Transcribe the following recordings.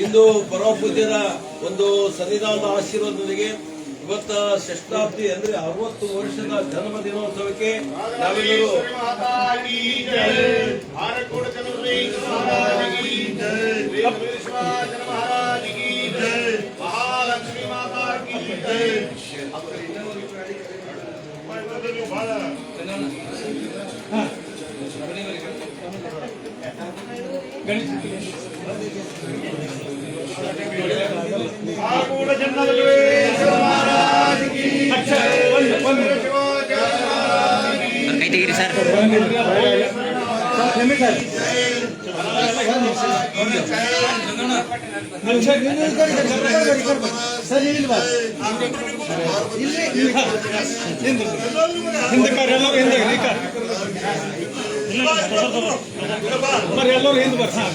ಇಂದು ಪರಮ ಪೂಜ್ಯರ ಒಂದು ಸನ್ನಿಧಾನದ ಆಶೀರ್ವಾದದೊಂದಿಗೆ ಇವತ್ತ ಷಷ್ಠಾಬ್ದಿ ಅಂದ್ರೆ 60 ವರ್ಷದ ಜನ್ಮ ದಿನೋತ್ಸವಕ್ಕೆ ನಾವೆಲ್ಲರೂ ಮಹಾಲಕ್ಷ್ಮಿ ಮಾತಾ ಕಿ ಜೈ. ಆಗುಡ ಜನ್ನದೇಶ್ವರ ಮಹಾರಾಜ ಕಿ ಜೈ. ಕೈ ತೆಗೀರಿ ಸರ್. ಎಲ್ಲರೂ ಹಿಂದೆ ಬರ್ತಾರೆ.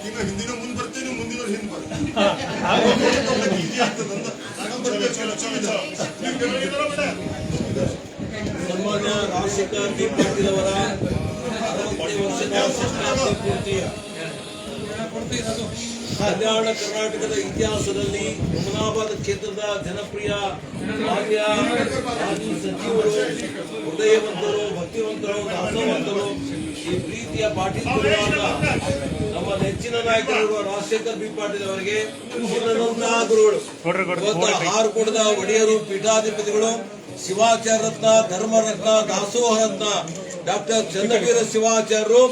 ಈಗ ಹಿಂದಿನ ಮುಂದೆ ಬರ್ತೀನಿ, ಮುಂದಿನ ಹಿಂದೆ ಬರ್ತೀನಿ. ಸನ್ಮಾನ್ಯ ರಾಜಶೇಖರ್ ಬಿ ಪಾಟೀಲ್ ಅವರ 60 ವರ್ಷದ ಷಷ್ಠಾಬ್ದಿ ಪೂರ್ತಿಯ ಕಲ್ಯಾಣ ಕರ್ನಾಟಕದ ಇತಿಹಾಸದಲ್ಲಿ ಹುಮನಾಬಾದ್ ಕ್ಷೇತ್ರದ ಜನಪ್ರಿಯ ಮಾನ್ಯ ಮಾಜಿ ಸಚಿವರು, ಹೃದಯವಂತರು, ಭಕ್ತಿವಂತರು, ದಾಸವಂತರು, ಈ ಪ್ರೀತಿಯ ಪಾಟೀಲ್ ನಮ್ಮ ನೆಚ್ಚಿನ ನಾಯಕರು ರಾಜಶೇಖರ್ ಬಿ ಪಾಟೀಲ್ ಅವರಿಗೆ ಗುರುಗಳು, ಹಾರುಕೊಡದ ಒಡೆಯರು, ಪೀಠಾಧಿಪತಿಗಳು, ಶಿವಾಚಾರ್ಯ ರತ್ನ, ಧರ್ಮರತ್ನ, ದಾಸೋಹ ರತ್ನ ಡಾಕ್ಟರ್ ಚನ್ನವೀರ ಶಿವಾಚಾರ್ಯರು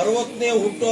60ನೇ ಹುಟ್ಟು